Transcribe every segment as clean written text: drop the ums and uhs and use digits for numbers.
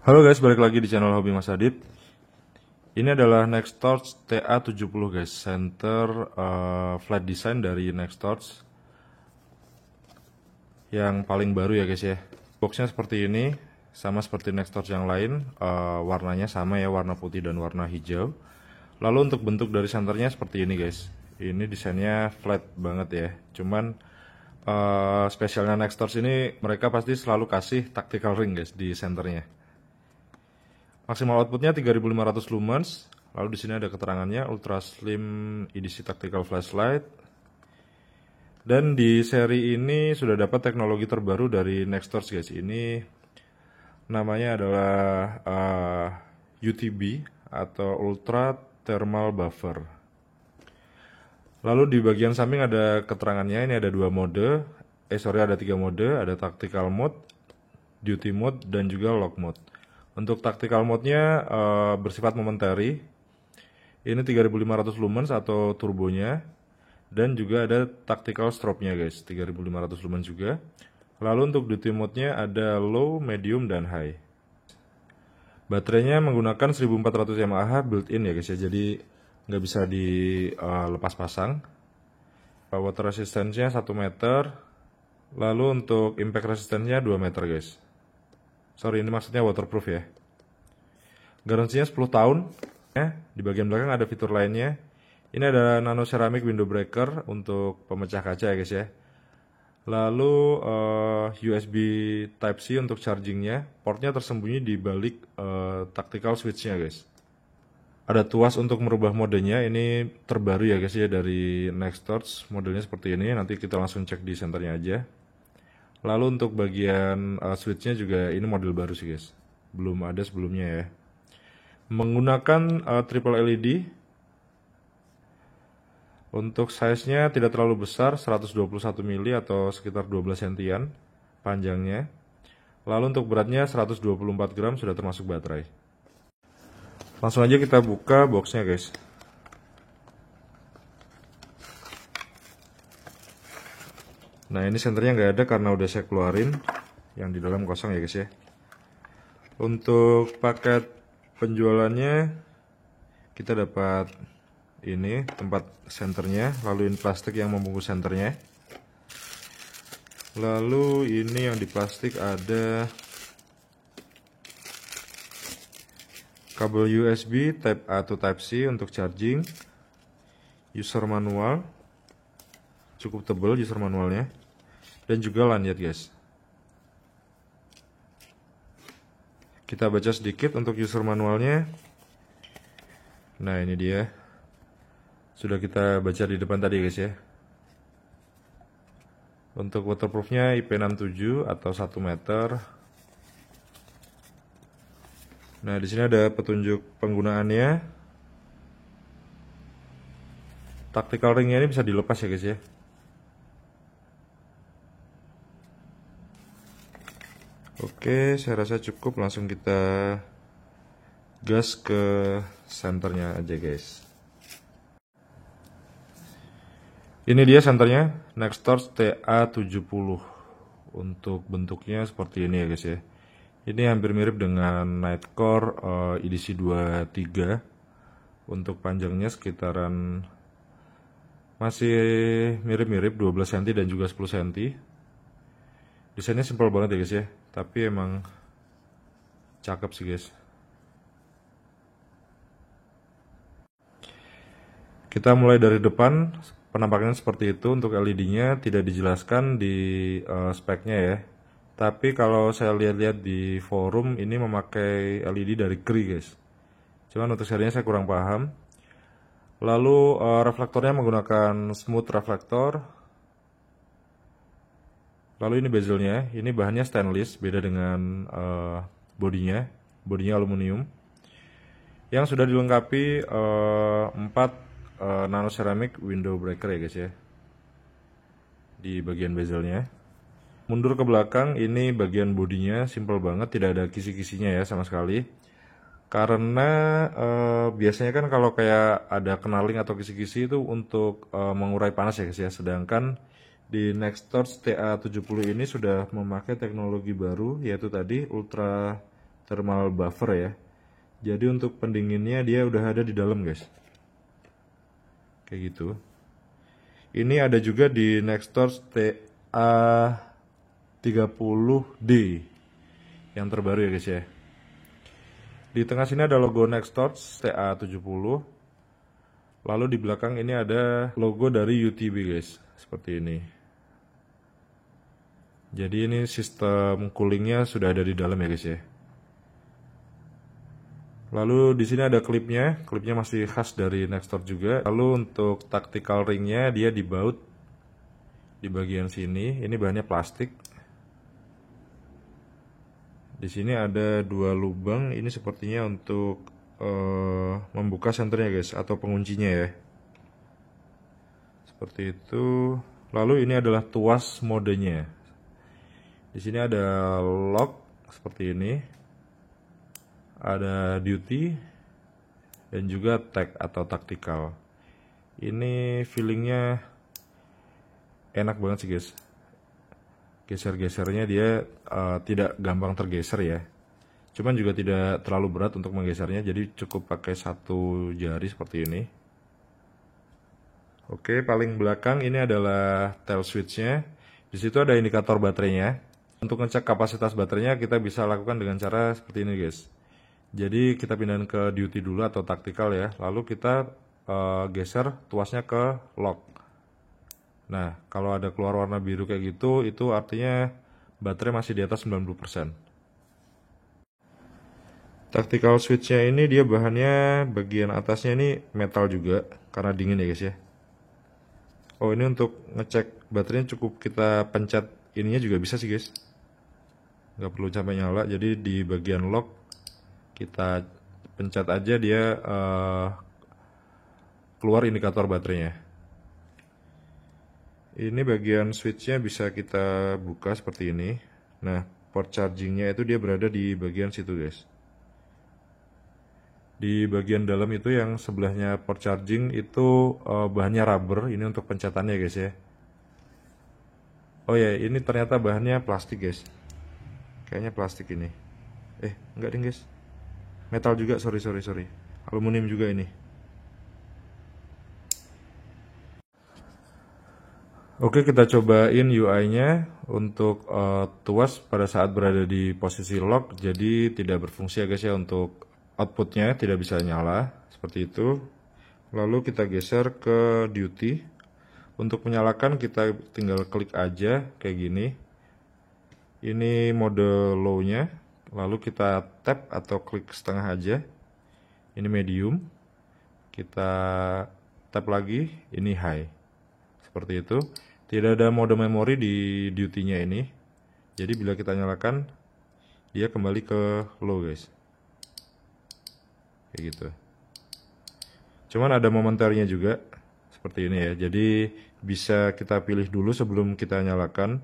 Halo guys, balik lagi di channel Hobi Mas Adit. Ini adalah Nextorch TA70 guys, center flat design dari Nextorch yang paling baru ya guys ya. Boxnya seperti ini, sama seperti Nextorch yang lain, warnanya sama ya, warna putih dan warna hijau. Lalu untuk bentuk dari senternya seperti ini guys. Ini desainnya flat banget ya. Cuman spesialnya Nextorch ini mereka pasti selalu kasih tactical ring guys di senternya. Maksimal outputnya 3500 lumens. Lalu di sini ada keterangannya Ultra Slim edisi Tactical Flashlight. Dan di seri ini sudah dapat teknologi terbaru dari Nextorch guys. Ini namanya adalah UTB atau Ultra Thermal Buffer. Lalu di bagian samping ada keterangannya. Ini ada dua mode. Ada 3 mode. Ada Tactical Mode, Duty Mode, dan juga Lock Mode. Untuk tactical mode-nya bersifat momentary. Ini 3500 lumens atau turbonya. Dan juga ada tactical strobe-nya guys, 3500 lumens juga. Lalu untuk duty mode-nya ada low, medium, dan high. Baterainya menggunakan 1400 mAh built-in ya guys ya. Jadi nggak bisa dilepas pasang. Water resistance-nya 1 meter. Lalu untuk impact resistance-nya 2 meter guys. Sorry, ini maksudnya waterproof ya. Garansinya 10 tahun. Di bagian belakang ada fitur lainnya. Ini ada nano ceramic window breaker untuk pemecah kaca ya guys ya. Lalu USB Type-C untuk chargingnya. Portnya tersembunyi di balik tactical switch-nya guys. Ada tuas untuk merubah modenya. Ini terbaru ya guys ya dari Nextorch. Modelnya seperti ini. Nanti kita langsung cek di senternya aja. Lalu untuk bagian switch-nya juga ini model baru sih guys. Belum ada sebelumnya ya. Menggunakan triple LED. Untuk size-nya tidak terlalu besar, 121 mili atau sekitar 12 cm panjangnya. Lalu untuk beratnya 124 gram sudah termasuk baterai. Langsung aja kita buka boxnya guys. Nah ini senternya nggak ada karena udah saya keluarin. Yang di dalam kosong ya guys ya. Untuk paket penjualannya kita dapat ini tempat senternya, lalu ini plastik yang membungkus senternya. Lalu ini yang di plastik ada kabel USB Type A to Type C untuk charging, user manual, cukup tebal user manualnya, dan juga lanyard guys. Kita baca sedikit untuk user manualnya. Nah ini dia, sudah kita baca di depan tadi guys ya. Untuk waterproofnya IP67 atau 1 meter. Nah di sini ada petunjuk penggunaannya. Tactical ringnya ini bisa dilepas ya guys ya. Oke, saya rasa cukup, langsung kita gas ke senternya aja guys. Ini dia senternya, Nextorch TA70. Untuk bentuknya seperti ini ya guys ya. Ini hampir mirip dengan Nightcore edisi 23. Untuk panjangnya sekitaran masih mirip-mirip 12 cm dan juga 10 cm. Desainnya simpel banget ya guys ya, tapi emang cakep sih guys. Kita mulai dari depan, penampakannya seperti itu. Untuk LED-nya tidak dijelaskan di speknya ya. Tapi kalau saya lihat-lihat di forum ini memakai LED dari Cree guys. Cuman untuk serinya saya kurang paham. Lalu reflektornya menggunakan smooth reflektor. Lalu ini bezelnya, ini bahannya stainless, beda dengan bodinya aluminium. Yang sudah dilengkapi 4 nano ceramic window breaker ya guys ya. Di bagian bezelnya. Mundur ke belakang, ini bagian bodinya simple banget, tidak ada kisi-kisinya ya sama sekali. Karena biasanya kan kalau kayak ada kenaling atau kisi-kisi itu untuk mengurai panas ya guys ya. Sedangkan di Nextorch TA70 ini sudah memakai teknologi baru, yaitu tadi Ultra thermal buffer ya. Jadi untuk pendinginnya dia udah ada di dalam guys. Kayak gitu. Ini ada juga di Nextorch TA30D yang terbaru ya guys ya. Di tengah sini ada logo Nextorch TA70. Lalu di belakang ini ada logo dari UTB guys, seperti ini. Jadi ini sistem coolingnya sudah ada di dalam ya guys ya. Lalu di sini ada klipnya masih khas dari Nextorch juga. Lalu untuk tactical ringnya dia dibaut di bagian sini. Ini bahannya plastik. Di sini ada dua lubang. Ini sepertinya untuk membuka senternya guys, atau penguncinya ya. Seperti itu. Lalu ini adalah tuas modenya. Di sini ada lock seperti ini. Ada duty dan juga tag atau tactical. Ini feelingnya enak banget sih guys. Geser-gesernya dia tidak gampang tergeser ya. Cuman juga tidak terlalu berat untuk menggesernya, jadi cukup pakai satu jari seperti ini. Oke, paling belakang ini adalah tail switchnya. Di situ ada indikator baterainya. Untuk ngecek kapasitas baterainya kita bisa lakukan dengan cara seperti ini guys. Jadi kita pindahin ke duty dulu atau tactical ya. Lalu kita geser tuasnya ke lock. Nah, kalau ada keluar warna biru kayak gitu, itu artinya baterai masih di atas 90%. Tactical switchnya ini dia bahannya bagian atasnya ini metal juga, karena dingin ya guys ya. Oh, ini untuk ngecek baterainya cukup kita pencet ininya juga bisa sih guys. Nggak perlu sampai nyala, jadi di bagian lock kita pencet aja dia keluar indikator baterainya. Ini bagian switchnya bisa kita buka seperti ini. Nah, port chargingnya itu dia berada di bagian situ guys. Di bagian dalam itu yang sebelahnya port charging itu bahannya rubber. Ini untuk pencetannya guys ya. Oh ya, ini ternyata bahannya plastik guys. Kayaknya plastik ini. Enggak ding guys. Metal juga, sorry. Aluminium juga ini. Oke, kita cobain UI-nya untuk tuas pada saat berada di posisi lock. Jadi tidak berfungsi ya guys ya, untuk outputnya tidak bisa nyala. Seperti itu. Lalu kita geser ke duty. Untuk menyalakan kita tinggal klik aja kayak gini. Ini mode low-nya. Lalu kita tap atau klik setengah aja. Ini medium. Kita tap lagi, ini high. Seperti itu. Tidak ada mode memori di duty-nya ini. Jadi bila kita nyalakan, dia kembali ke low guys. Kayak gitu. Cuman ada momentarnya juga. Seperti ini ya. Jadi bisa kita pilih dulu sebelum kita nyalakan.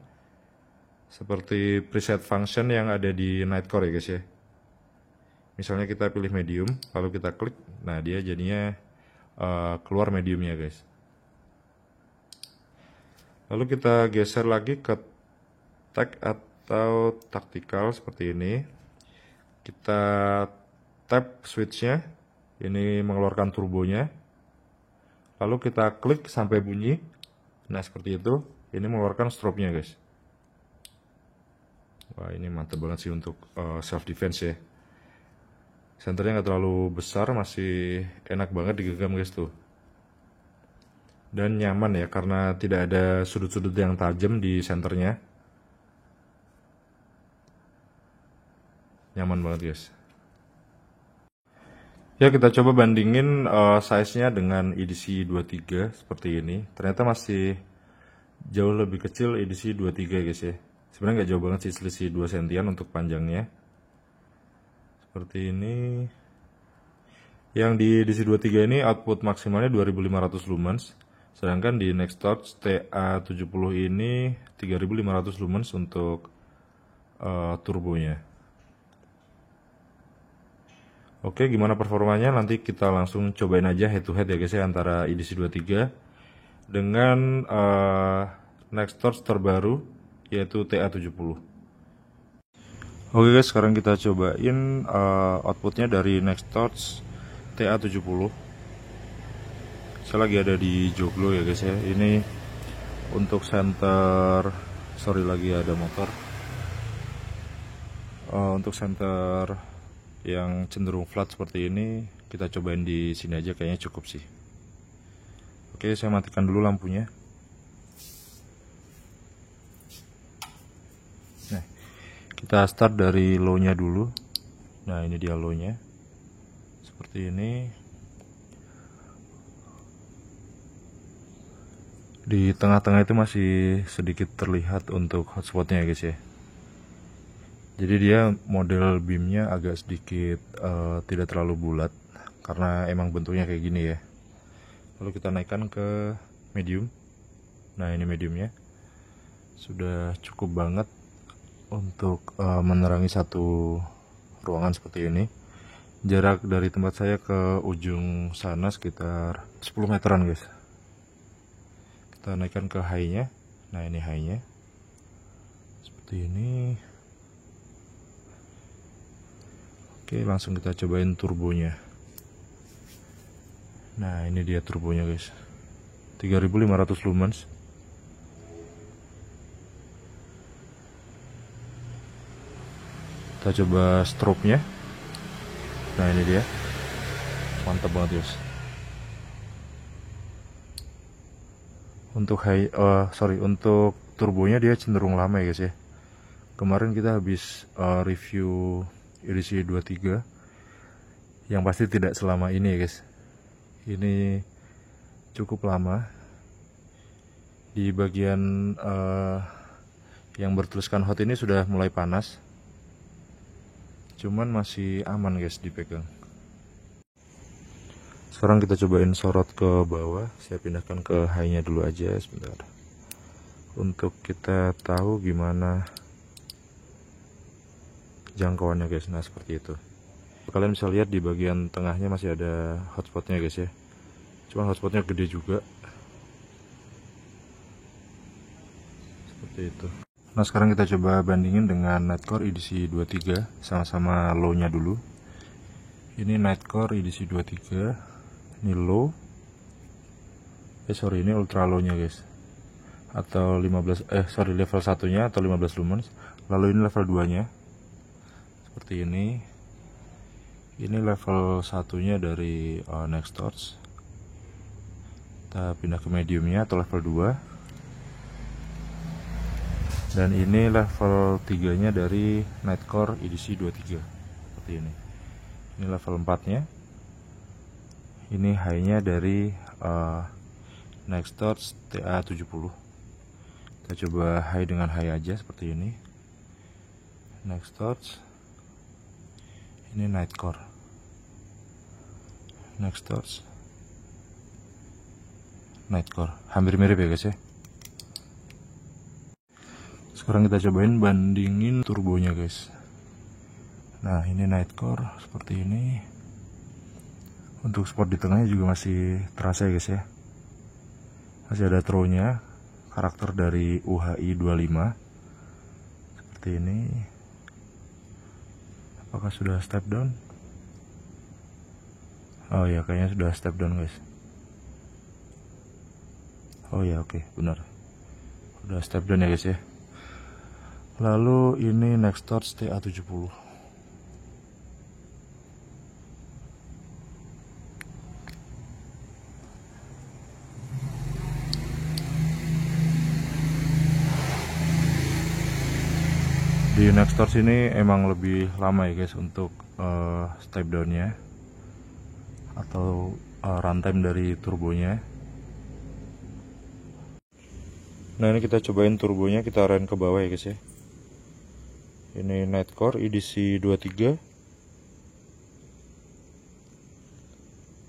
Seperti preset function yang ada di Nightcore ya guys ya. Misalnya kita pilih medium, lalu kita klik, nah dia jadinya keluar mediumnya guys. Lalu kita geser lagi ke tag atau tactical seperti ini. Kita tap switchnya, ini mengeluarkan turbonya. Lalu kita klik sampai bunyi. Nah seperti itu, ini mengeluarkan strobe-nya guys. Wah, ini mantap banget sih untuk self defense ya. Senternya nggak terlalu besar, masih enak banget digenggam guys tuh. Dan nyaman ya, karena tidak ada sudut-sudut yang tajam di senternya. Nyaman banget guys. Ya, kita coba bandingin size-nya dengan edisi 23 seperti ini. Ternyata masih jauh lebih kecil edisi 23 guys ya. Sebenarnya nggak jauh banget sih, selisih 2 sentian untuk panjangnya. Seperti ini. Yang di edisi 23 ini output maksimalnya 2500 lumens. Sedangkan di Nextorch TA70 ini 3500 lumens untuk turbonya. Oke, gimana performanya? Nanti kita langsung cobain aja head to head ya guys ya, antara edisi 23 dengan Nextorch terbaru yaitu TA70. Oke guys, sekarang kita cobain outputnya dari Nextorch TA70. Saya lagi ada di Joglo ya guys ya. Ini untuk center, sorry lagi ada motor. Untuk center yang cenderung flat seperti ini, kita cobain di sini aja, kayaknya cukup sih. Oke, saya matikan dulu lampunya. Nah, kita start dari low-nya dulu. Nah, ini dia low-nya. Seperti ini. Di tengah-tengah itu masih sedikit terlihat untuk hotspotnya ya guys ya. Jadi dia model beamnya agak sedikit tidak terlalu bulat karena emang bentuknya kayak gini ya. Lalu kita naikkan ke medium. Nah, ini mediumnya sudah cukup banget untuk menerangi satu ruangan seperti ini. Jarak dari tempat saya ke ujung sana sekitar 10 meteran guys. Kita naikkan ke high-nya. Nah, ini high-nya seperti ini. Oke, langsung kita cobain turbonya. Nah, ini dia turbonya guys, 3500 lumens. Kita coba strobe-nya. Nah, ini dia, mantap banget guys. Untuk untuk turbonya dia cenderung lama ya guys ya. Kemarin kita habis review edisi 23, yang pasti tidak selama ini ya guys. Ini cukup lama. Di bagian yang bertuliskan hot ini sudah mulai panas, cuman masih aman guys dipegang. Sekarang kita cobain sorot ke bawah. Saya pindahkan ke high-nya dulu aja sebentar, untuk kita tahu gimana jangkauannya guys. Nah, seperti itu. Kalian bisa lihat di bagian tengahnya masih ada hotspotnya guys ya. Cuman hotspotnya gede juga. Seperti itu. Nah, sekarang kita coba bandingin dengan Nightcore edisi 23. Sama-sama low-nya dulu. Ini Nightcore edisi 23. Ini low. Ini ultra low-nya guys. Atau level 1-nya atau 15 lumens. Lalu ini level 2-nya. Seperti ini. Ini level 1-nya dari Nextorch. Kita pindah ke mediumnya atau level 2. Dan ini level 3-nya dari Nightcore edisi 23. Seperti ini. Ini level 4-nya. Ini high-nya dari Nextorch TA70. Kita coba high dengan high aja seperti ini. Nextorch. Ini Nightcore. Nextorch. Nightcore. Hampir mirip ya guys ya. Sekarang kita cobain bandingin turbonya guys. Nah, ini Nightcore seperti ini. Untuk spot di tengahnya juga masih terasa ya guys ya. Masih ada throw-nya, karakter dari UHI 25. Seperti ini. Apakah sudah step down? Oh ya, kayaknya sudah step down guys. Oh ya, oke, benar. Udah step down ya guys ya. Lalu ini Nextorch TA70. Di Nextorch ini emang lebih lama ya guys untuk step downnya atau runtime dari turbonya. Nah, ini kita cobain turbonya, kita arahin ke bawah ya guys ya. Ini Nightcore edisi 23.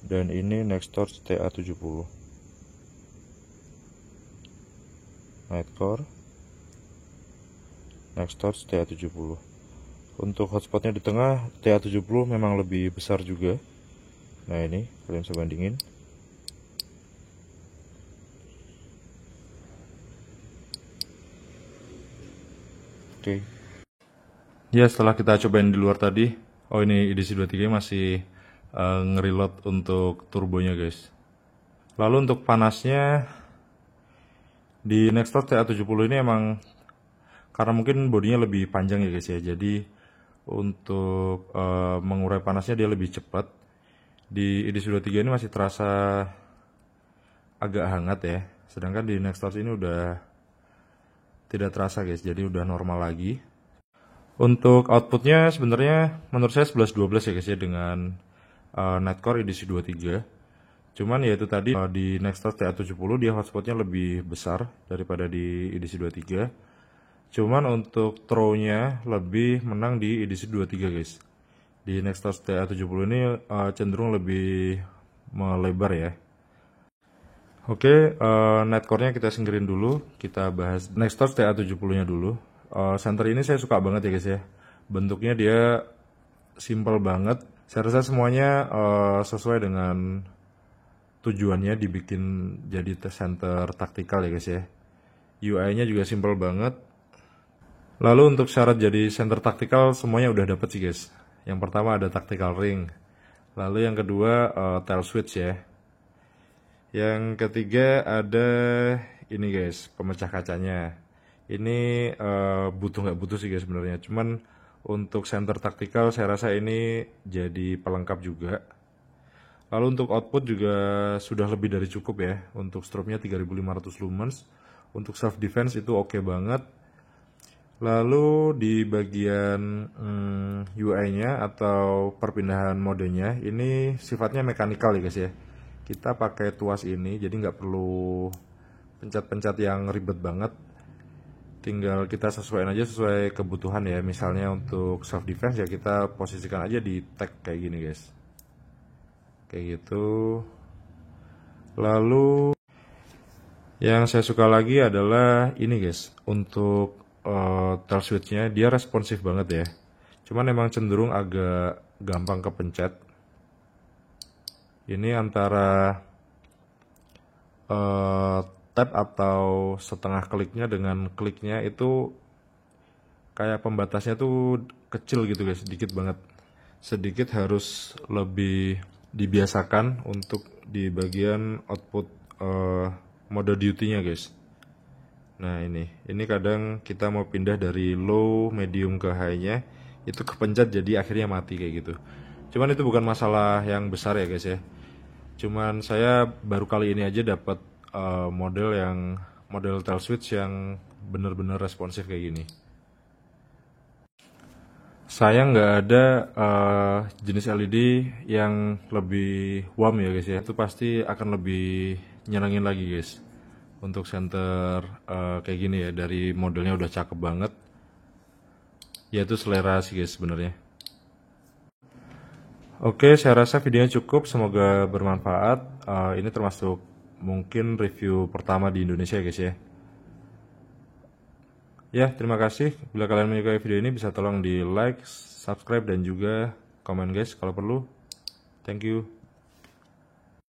Dan ini Nextorch TA70. Nightcore, Nextorch TA70. Untuk hotspotnya di tengah, TA70 memang lebih besar juga. Nah, ini kalian bisa bandingin. Oke. Ya, setelah kita cobain di luar tadi, oh ini edisi 23 masih ngereload untuk turbonya guys. Lalu untuk panasnya di Nextdoor TA70 ini emang karena mungkin bodinya lebih panjang ya guys ya. Jadi untuk mengurai panasnya dia lebih cepat. Di edisi 23 ini masih terasa agak hangat ya. Sedangkan di Nextdoor ini udah tidak terasa guys, jadi udah normal lagi. Untuk outputnya sebenarnya menurut saya 11-12 ya guys ya dengan Nightcore edisi 23. Cuman ya itu tadi di Nextdoor TA70 dia hotspotnya lebih besar daripada di edisi 23. Cuman untuk throw-nya lebih menang di edisi 23 guys. Di Nextdoor TA70 ini cenderung lebih melebar ya. Oke, Nightcore-nya kita singkirin dulu. Kita bahas Nextdoor TA70-nya dulu. Center ini saya suka banget ya guys ya. Bentuknya dia simple banget. Saya rasa semuanya sesuai dengan tujuannya dibikin jadi center taktikal ya guys ya. UI-nya juga simple banget. Lalu untuk syarat jadi center taktikal semuanya udah dapet sih guys. Yang pertama ada tactical ring. Lalu yang kedua tail switch ya. Yang ketiga ada ini guys, pemecah kacanya. Ini butuh nggak butuh sih guys sebenarnya. Cuman untuk center taktikal saya rasa ini jadi pelengkap juga. Lalu untuk output juga sudah lebih dari cukup ya. Untuk strobe-nya 3500 lumens. Untuk self defense itu oke banget. Lalu di bagian UI-nya atau perpindahan modenya ini sifatnya mekanikal ya guys ya. Kita pakai tuas ini jadi nggak perlu pencet-pencet yang ribet banget. Tinggal kita sesuaiin aja sesuai kebutuhan ya. Misalnya untuk self defense ya kita posisikan aja di tag kayak gini guys. Kayak gitu. Lalu yang saya suka lagi adalah ini guys. Untuk tail switch-nya dia responsif banget ya. Cuman emang cenderung agak gampang kepencet. Ini antara tap atau setengah kliknya dengan kliknya itu kayak pembatasnya tuh kecil gitu guys, sedikit banget. Sedikit harus lebih dibiasakan untuk di bagian output mode duty-nya guys. Nah ini kadang kita mau pindah dari low, medium ke high-nya itu kepencet jadi akhirnya mati kayak gitu. Cuman itu bukan masalah yang besar ya guys ya. Cuman saya baru kali ini aja dapat model tail switch yang bener-bener responsif kayak gini. Saya nggak ada jenis LED yang lebih warm ya guys ya. Itu pasti akan lebih nyenengin lagi guys. Untuk center kayak gini ya, dari modelnya udah cakep banget. Ya itu selera sih guys sebenarnya. Oke, saya rasa videonya cukup. Semoga bermanfaat. Ini termasuk mungkin review pertama di Indonesia guys ya. Ya, terima kasih. Bila kalian menyukai video ini bisa tolong di like, subscribe, dan juga komen guys kalau perlu. Thank you.